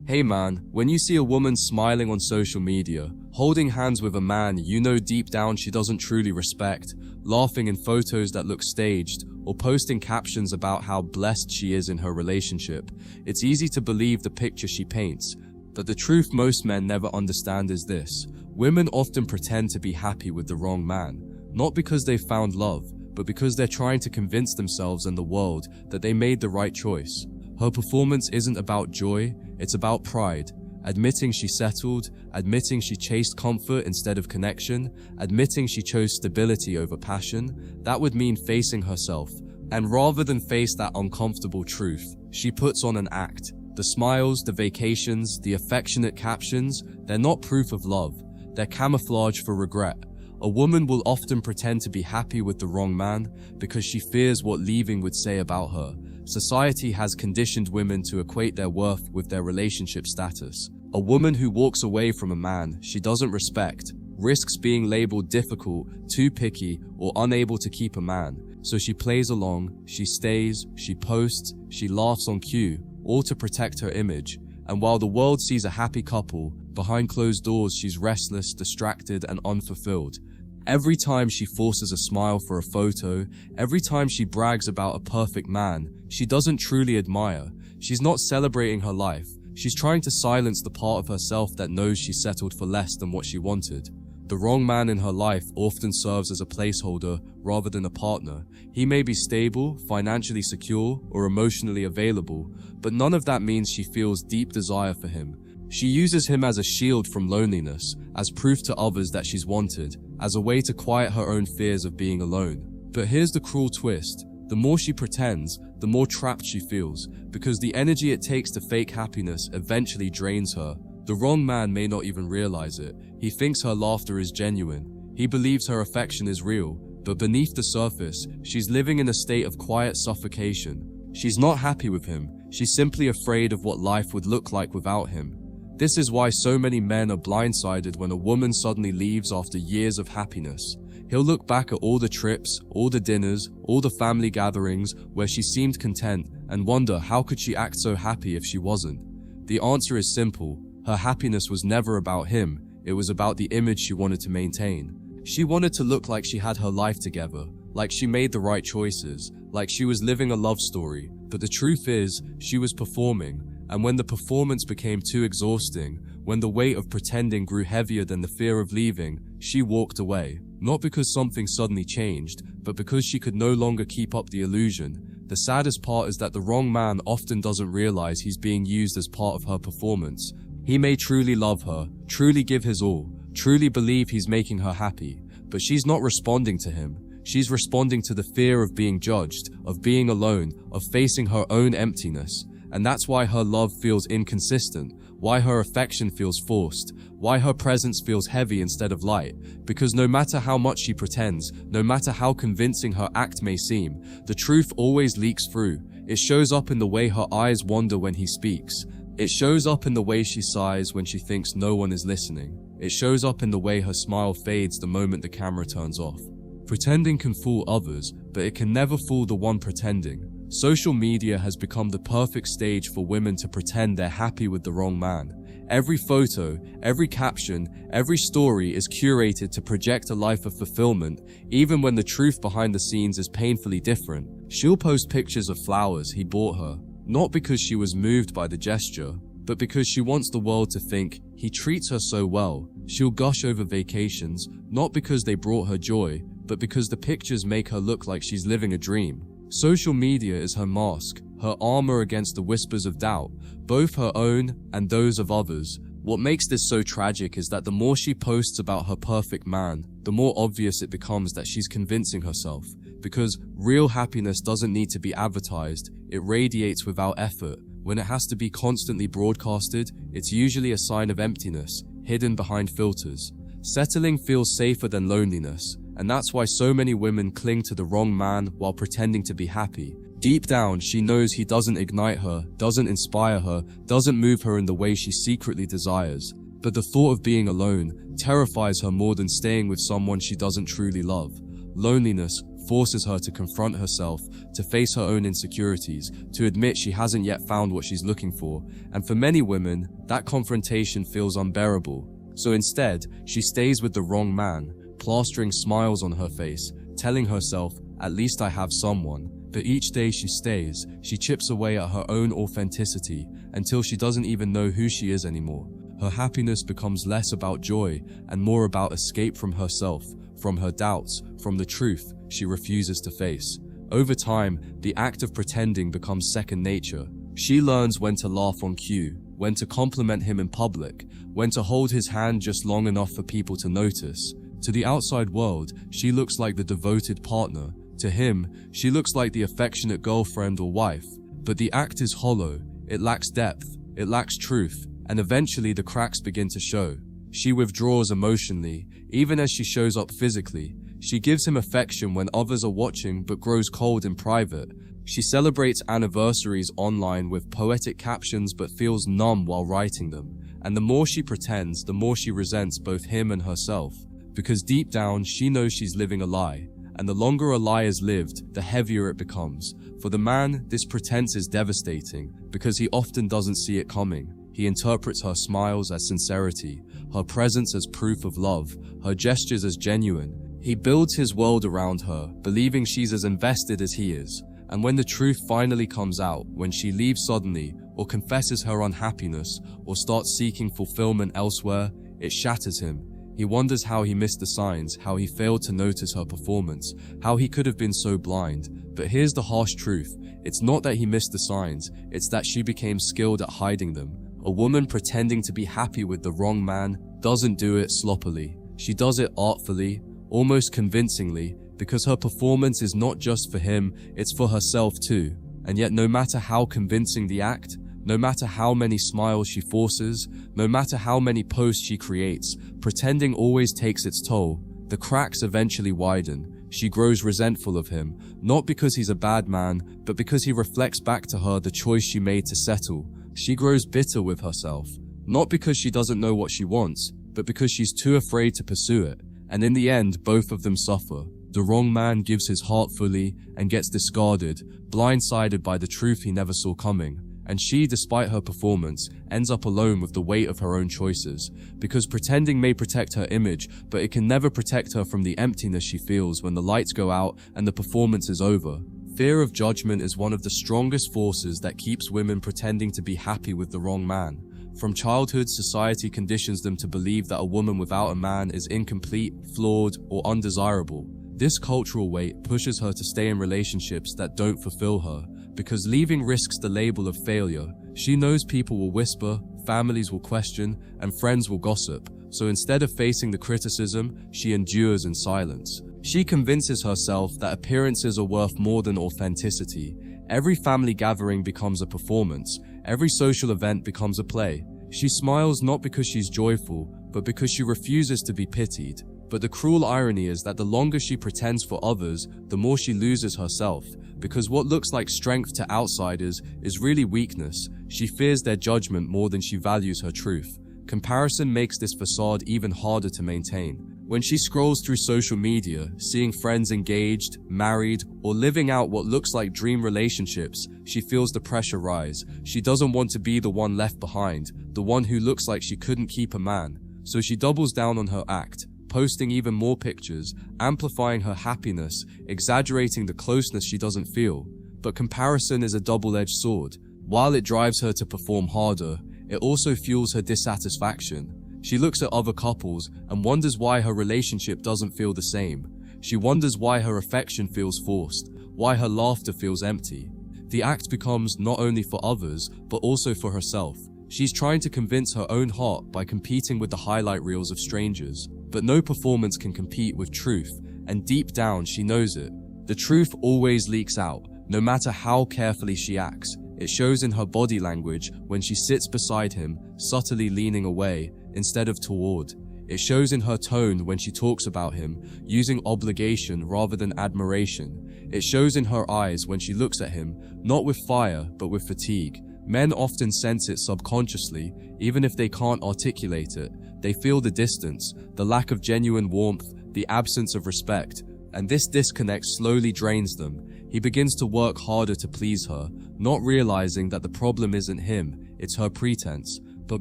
Hey man, when you see a woman smiling on social media, holding hands with a man you know deep down she doesn't truly respect, laughing in photos that look staged, or posting captions about how blessed she is in her relationship, it's easy to believe the picture she paints. But the truth most men never understand is this: women often pretend to be happy with the wrong man, not because they've found love, but because they're trying to convince themselves and the world that they made the right choice. Her performance isn't about joy, it's about pride. Admitting she settled, admitting she chased comfort instead of connection, admitting she chose stability over passion. That would mean facing herself. And rather than face that uncomfortable truth, she puts on an act. The smiles, the vacations, the affectionate captions, they're not proof of love. They're camouflage for regret. A woman will often pretend to be happy with the wrong man because she fears what leaving would say about her. Society has conditioned women to equate their worth with their relationship status. A woman who walks away from a man she doesn't respect risks being labeled difficult, too picky, or unable to keep a man. So she plays along, she stays, she posts, she laughs on cue, all to protect her image. And while the world sees a happy couple, behind closed doors she's restless, distracted, and unfulfilled. Every time she forces a smile for a photo, every time she brags about a perfect man she doesn't truly admire, she's not celebrating her life, she's trying to silence the part of herself that knows she settled for less than what she wanted. The wrong man in her life often serves as a placeholder rather than a partner. He may be stable, financially secure, or emotionally available, but none of that means she feels deep desire for him. She uses him as a shield from loneliness, as proof to others that she's wanted, as a way to quiet her own fears of being alone. But here's the cruel twist: the more she pretends, the more trapped she feels, because the energy it takes to fake happiness eventually drains her. The wrong man may not even realize it. He thinks her laughter is genuine. He believes her affection is real, but beneath the surface, she's living in a state of quiet suffocation. She's not happy with him, she's simply afraid of what life would look like without him. This is why so many men are blindsided when a woman suddenly leaves after years of happiness. He'll look back at all the trips, all the dinners, all the family gatherings where she seemed content and wonder how could she act so happy if she wasn't. The answer is simple: her happiness was never about him, it was about the image she wanted to maintain. She wanted to look like she had her life together, like she made the right choices, like she was living a love story. But the truth is, she was performing. And when the performance became too exhausting, when the weight of pretending grew heavier than the fear of leaving, she walked away. Not because something suddenly changed, but because she could no longer keep up the illusion. The saddest part is that the wrong man often doesn't realize he's being used as part of her performance. He may truly love her, truly give his all, truly believe he's making her happy, but she's not responding to him. She's responding to the fear of being judged, of being alone, of facing her own emptiness. And that's why her love feels inconsistent, why her affection feels forced, why her presence feels heavy instead of light. Because no matter how much she pretends, no matter how convincing her act may seem, the truth always leaks through. It shows up in the way her eyes wander when he speaks. It shows up in the way she sighs when she thinks no one is listening. It shows up in the way her smile fades the moment the camera turns off. Pretending can fool others, but it can never fool the one pretending. Social media has become the perfect stage for women to pretend they're happy with the wrong man. Every photo, every caption, every story is curated to project a life of fulfillment, even when the truth behind the scenes is painfully different. She'll post pictures of flowers he bought her, not because she was moved by the gesture, but because she wants the world to think he treats her so well. She'll gush over vacations, not because they brought her joy, but because the pictures make her look like she's living a dream. Social media is her mask, her armor against the whispers of doubt, both her own and those of others. What makes this so tragic is that the more she posts about her perfect man, the more obvious it becomes that she's convincing herself. Because real happiness doesn't need to be advertised, it radiates without effort. When it has to be constantly broadcasted, it's usually a sign of emptiness, hidden behind filters. Settling feels safer than loneliness. And that's why so many women cling to the wrong man while pretending to be happy. Deep down, she knows he doesn't ignite her, doesn't inspire her, doesn't move her in the way she secretly desires. But the thought of being alone terrifies her more than staying with someone she doesn't truly love. Loneliness forces her to confront herself, to face her own insecurities, to admit she hasn't yet found what she's looking for, and for many women, that confrontation feels unbearable. So instead, she stays with the wrong man, plastering smiles on her face, telling herself, "At least I have someone." But each day she stays, she chips away at her own authenticity until she doesn't even know who she is anymore. Her happiness becomes less about joy and more about escape from herself, from her doubts, from the truth she refuses to face. Over time, the act of pretending becomes second nature. She learns when to laugh on cue, when to compliment him in public, when to hold his hand just long enough for people to notice. To the outside world, she looks like the devoted partner. To him, she looks like the affectionate girlfriend or wife. But the act is hollow, it lacks depth, it lacks truth, and eventually the cracks begin to show. She withdraws emotionally, even as she shows up physically. She gives him affection when others are watching but grows cold in private. She celebrates anniversaries online with poetic captions but feels numb while writing them. And the more she pretends, the more she resents both him and herself. Because deep down, she knows she's living a lie. And the longer a lie is lived, the heavier it becomes. For the man, this pretense is devastating because he often doesn't see it coming. He interprets her smiles as sincerity, her presence as proof of love, her gestures as genuine. He builds his world around her, believing she's as invested as he is. And when the truth finally comes out, when she leaves suddenly, or confesses her unhappiness, or starts seeking fulfillment elsewhere, it shatters him. He wonders how he missed the signs, how he failed to notice her performance, how he could have been so blind. But here's the harsh truth. It's not that he missed the signs, it's that she became skilled at hiding them. A woman pretending to be happy with the wrong man doesn't do it sloppily. She does it artfully, almost convincingly, because her performance is not just for him, it's for herself too. And yet no matter how convincing the act, no matter how many smiles she forces, no matter how many posts she creates, pretending always takes its toll. The cracks eventually widen. She grows resentful of him, not because he's a bad man, but because he reflects back to her the choice she made to settle. She grows bitter with herself, not because she doesn't know what she wants, but because she's too afraid to pursue it. And in the end, both of them suffer. The wrong man gives his heart fully and gets discarded, blindsided by the truth he never saw coming. And she, despite her performance, ends up alone with the weight of her own choices. Because pretending may protect her image, but it can never protect her from the emptiness she feels when the lights go out and the performance is over. Fear of judgment is one of the strongest forces that keeps women pretending to be happy with the wrong man. From childhood, society conditions them to believe that a woman without a man is incomplete, flawed, or undesirable. This cultural weight pushes her to stay in relationships that don't fulfill her, because leaving risks the label of failure. She knows people will whisper, families will question, and friends will gossip. So instead of facing the criticism, she endures in silence. She convinces herself that appearances are worth more than authenticity. Every family gathering becomes a performance. Every social event becomes a play. She smiles not because she's joyful, but because she refuses to be pitied. But the cruel irony is that the longer she pretends for others, the more she loses herself. Because what looks like strength to outsiders is really weakness. She fears their judgment more than she values her truth. Comparison makes this facade even harder to maintain. When she scrolls through social media, seeing friends engaged, married, or living out what looks like dream relationships, she feels the pressure rise. She doesn't want to be the one left behind, the one who looks like she couldn't keep a man. So she doubles down on her act, posting even more pictures, amplifying her happiness, exaggerating the closeness she doesn't feel. But comparison is a double-edged sword. While it drives her to perform harder, it also fuels her dissatisfaction. She looks at other couples and wonders why her relationship doesn't feel the same. She wonders why her affection feels forced, why her laughter feels empty. The act becomes not only for others, but also for herself. She's trying to convince her own heart by competing with the highlight reels of strangers. But no performance can compete with truth, and deep down she knows it. The truth always leaks out, no matter how carefully she acts. It shows in her body language when she sits beside him, subtly leaning away instead of toward. It shows in her tone when she talks about him, using obligation rather than admiration. It shows in her eyes when she looks at him, not with fire, but with fatigue. Men often sense it subconsciously, even if they can't articulate it. They feel the distance, the lack of genuine warmth, the absence of respect. and this disconnect slowly drains them. He begins to work harder to please her, not realizing that the problem isn't him, it's her pretense. But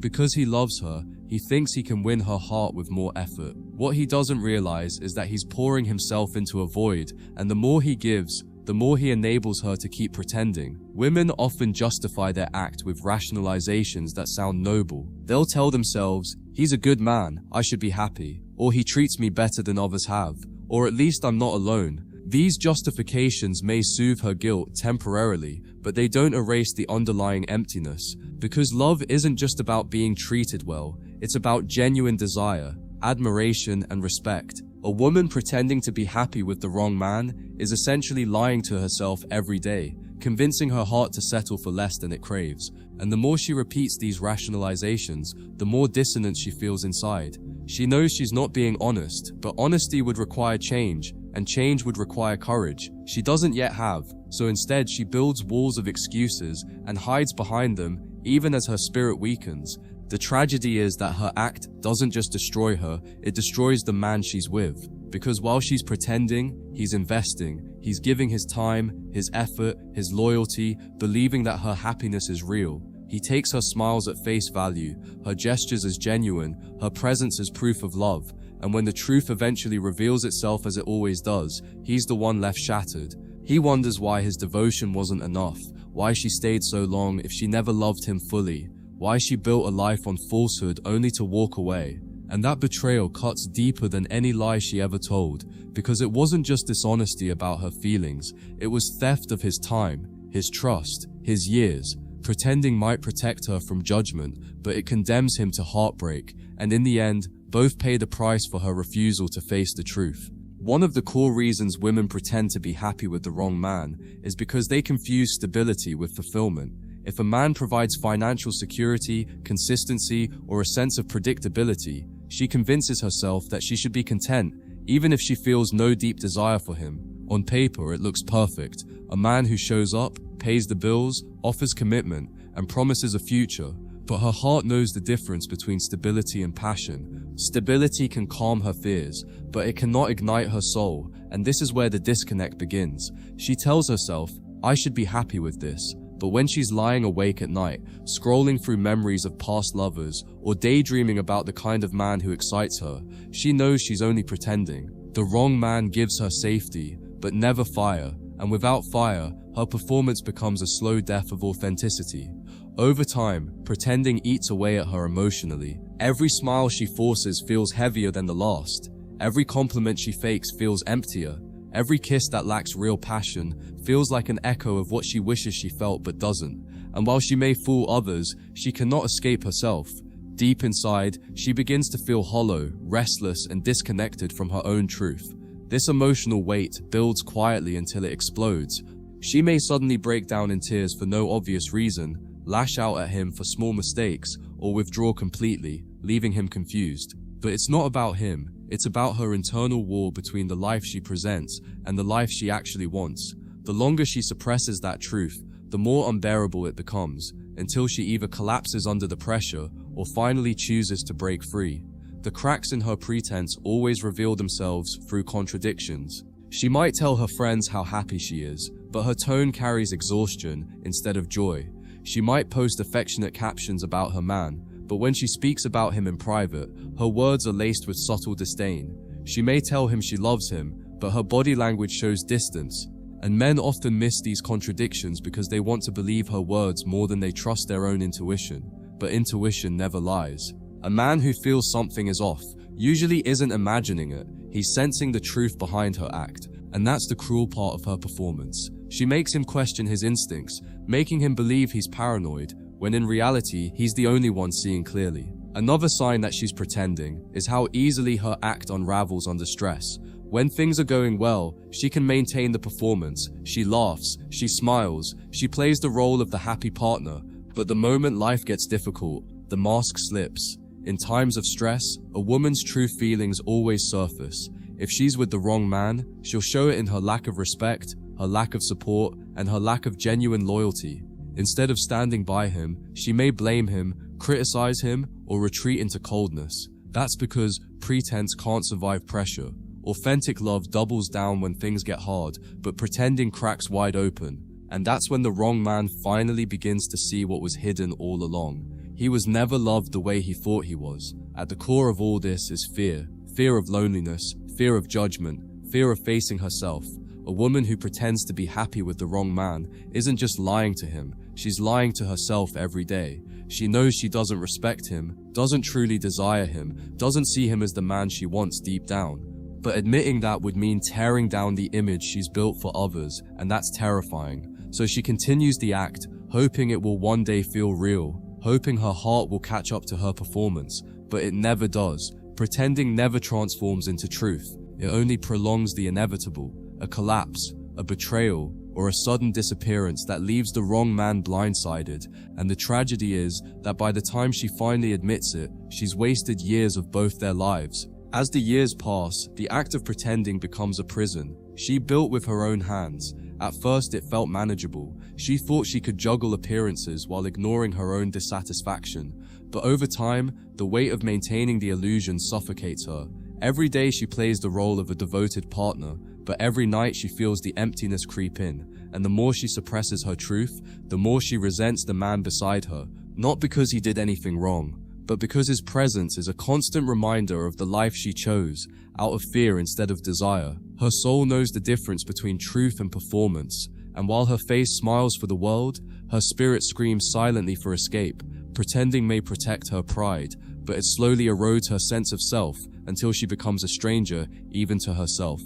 because he loves her, he thinks he can win her heart with more effort. What he doesn't realize is that he's pouring himself into a void, and the more he gives, the more he enables her to keep pretending. Women often justify their act with rationalizations that sound noble. They'll tell themselves, "He's a good man, I should be happy," or "He treats me better than others have," or "At least I'm not alone." These justifications may soothe her guilt temporarily, but they don't erase the underlying emptiness, because love isn't just about being treated well, it's about genuine desire, admiration, and respect. A woman pretending to be happy with the wrong man is essentially lying to herself every day, convincing her heart to settle for less than it craves. And the more she repeats these rationalizations, the more dissonance she feels inside. She knows she's not being honest, but honesty would require change, and change would require courage she doesn't yet have, so instead she builds walls of excuses and hides behind them even as her spirit weakens. The tragedy is that her act doesn't just destroy her, it destroys the man she's with. Because while she's pretending, he's investing. He's giving his time, his effort, his loyalty, believing that her happiness is real. He takes her smiles at face value, her gestures as genuine, her presence as proof of love. And when the truth eventually reveals itself as it always does, he's the one left shattered. He wonders why his devotion wasn't enough, why she stayed so long if she never loved him fully, why she built a life on falsehood only to walk away. And that betrayal cuts deeper than any lie she ever told, because it wasn't just dishonesty about her feelings, it was theft of his time, his trust, his years. Pretending might protect her from judgment, but it condemns him to heartbreak, and in the end, both pay the price for her refusal to face the truth. One of the core reasons women pretend to be happy with the wrong man is because they confuse stability with fulfillment. If a man provides financial security, consistency, or a sense of predictability, she convinces herself that she should be content, even if she feels no deep desire for him. On paper, it looks perfect. A man who shows up, pays the bills, offers commitment, and promises a future. But her heart knows the difference between stability and passion. Stability can calm her fears, but it cannot ignite her soul, and this is where the disconnect begins. She tells herself, "I should be happy with this." But when she's lying awake at night, scrolling through memories of past lovers, or daydreaming about the kind of man who excites her, she knows she's only pretending. The wrong man gives her safety, but never fire, and without fire, her performance becomes a slow death of authenticity. Over time, pretending eats away at her emotionally. Every smile she forces feels heavier than the last. Every compliment she fakes feels emptier. Every kiss that lacks real passion feels like an echo of what she wishes she felt but doesn't. And while she may fool others, she cannot escape herself. Deep inside, she begins to feel hollow, restless, and disconnected from her own truth. This emotional weight builds quietly until it explodes. She may suddenly break down in tears for no obvious reason, lash out at him for small mistakes, or withdraw completely, leaving him confused. But it's not about him, it's about her internal war between the life she presents and the life she actually wants. The longer she suppresses that truth, the more unbearable it becomes, until she either collapses under the pressure or finally chooses to break free. The cracks in her pretense always reveal themselves through contradictions. She might tell her friends how happy she is, but her tone carries exhaustion instead of joy. She might post affectionate captions about her man, but when she speaks about him in private, her words are laced with subtle disdain. She may tell him she loves him, but her body language shows distance. And men often miss these contradictions because they want to believe her words more than they trust their own intuition. But intuition never lies. A man who feels something is off usually isn't imagining it, he's sensing the truth behind her act. And that's the cruel part of her performance. She makes him question his instincts, making him believe he's paranoid, when in reality, he's the only one seeing clearly. Another sign that she's pretending is how easily her act unravels under stress. When things are going well, she can maintain the performance. She laughs, she smiles, she plays the role of the happy partner. But the moment life gets difficult, the mask slips. In times of stress, a woman's true feelings always surface. If she's with the wrong man, she'll show it in her lack of respect, her lack of support, and her lack of genuine loyalty. Instead of standing by him, she may blame him, criticize him, or retreat into coldness. That's because pretense can't survive pressure. Authentic love doubles down when things get hard, but pretending cracks wide open. And that's when the wrong man finally begins to see what was hidden all along. He was never loved the way he thought he was. At the core of all this is fear. Fear of loneliness, fear of judgment, fear of facing herself. A woman who pretends to be happy with the wrong man isn't just lying to him, she's lying to herself every day. She knows she doesn't respect him, doesn't truly desire him, doesn't see him as the man she wants deep down. But admitting that would mean tearing down the image she's built for others, and that's terrifying. So she continues the act, hoping it will one day feel real, hoping her heart will catch up to her performance, but it never does. Pretending never transforms into truth. It only prolongs the inevitable, a collapse, a betrayal, or a sudden disappearance that leaves the wrong man blindsided. And the tragedy is that by the time she finally admits it, she's wasted years of both their lives. As the years pass, the act of pretending becomes a prison she built with her own hands. At first it felt manageable. She thought she could juggle appearances while ignoring her own dissatisfaction. But over time, the weight of maintaining the illusion suffocates her. Every day she plays the role of a devoted partner, but every night she feels the emptiness creep in. And the more she suppresses her truth, the more she resents the man beside her. Not because he did anything wrong, but because his presence is a constant reminder of the life she chose, out of fear instead of desire. Her soul knows the difference between truth and performance, and while her face smiles for the world, her spirit screams silently for escape. Pretending may protect her pride, but it slowly erodes her sense of self until she becomes a stranger even to herself.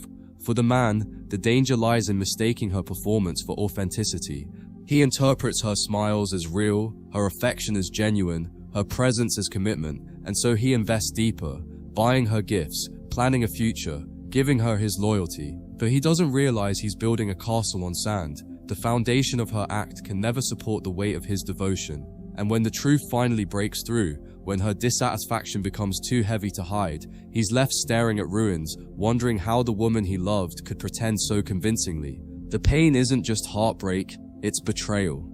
For the man, the danger lies in mistaking her performance for authenticity. He interprets her smiles as real, her affection as genuine, her presence as commitment, and so he invests deeper, buying her gifts, planning a future, giving her his loyalty. But he doesn't realize he's building a castle on sand. The foundation of her act can never support the weight of his devotion. And when the truth finally breaks through, when her dissatisfaction becomes too heavy to hide, he's left staring at ruins, wondering how the woman he loved could pretend so convincingly. The pain isn't just heartbreak, it's betrayal.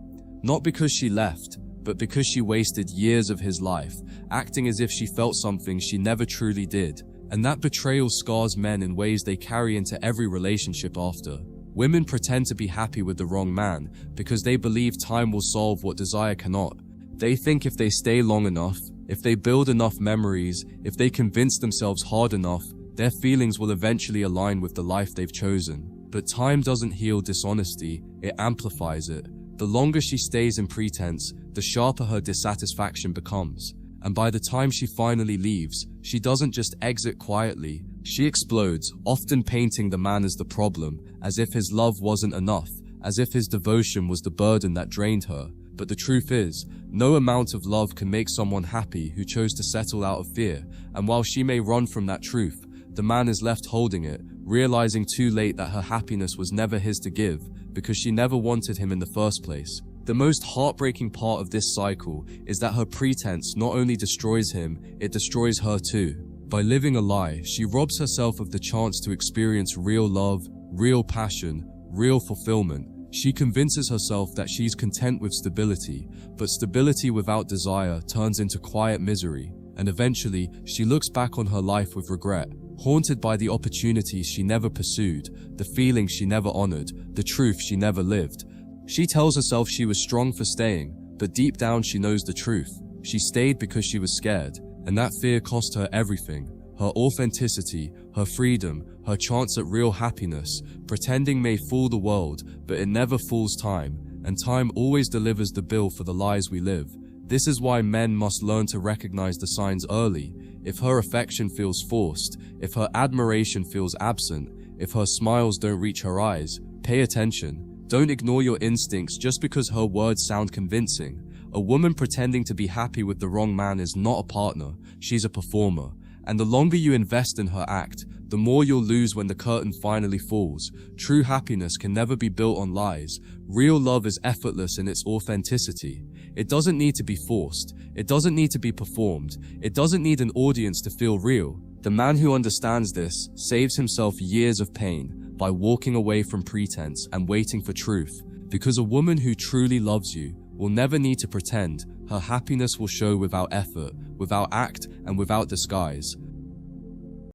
Not because she left, but because she wasted years of his life, acting as if she felt something she never truly did. And that betrayal scars men in ways they carry into every relationship after. Women pretend to be happy with the wrong man because they believe time will solve what desire cannot. They think if they stay long enough, if they build enough memories, if they convince themselves hard enough, their feelings will eventually align with the life they've chosen. But time doesn't heal dishonesty, it amplifies it. The longer she stays in pretense, the sharper her dissatisfaction becomes. And by the time she finally leaves, she doesn't just exit quietly, she explodes, often painting the man as the problem, as if his love wasn't enough, as if his devotion was the burden that drained her. But the truth is, no amount of love can make someone happy who chose to settle out of fear, and while she may run from that truth, the man is left holding it, realizing too late that her happiness was never his to give, because she never wanted him in the first place. The most heartbreaking part of this cycle is that her pretense not only destroys him, it destroys her too. By living a lie, she robs herself of the chance to experience real love, real passion, real fulfillment. She convinces herself that she's content with stability, but stability without desire turns into quiet misery, and eventually she looks back on her life with regret, haunted by the opportunities she never pursued, the feelings she never honored, the truth she never lived. She tells herself she was strong for staying, but deep down she knows the truth. She stayed because she was scared, and that fear cost her everything. Her authenticity, her freedom, her chance at real happiness. Pretending may fool the world, but it never fools time, and time always delivers the bill for the lies we live. This is why men must learn to recognize the signs early. If her affection feels forced, if her admiration feels absent, if her smiles don't reach her eyes, pay attention. Don't ignore your instincts just because her words sound convincing. A woman pretending to be happy with the wrong man is not a partner, she's a performer. And the longer you invest in her act, the more you'll lose when the curtain finally falls. True happiness can never be built on lies. Real love is effortless in its authenticity. It doesn't need to be forced. It doesn't need to be performed. It doesn't need an audience to feel real. The man who understands this saves himself years of pain by walking away from pretense and waiting for truth. Because a woman who truly loves you will never need to pretend. Her happiness will show without effort, without act, and without disguise.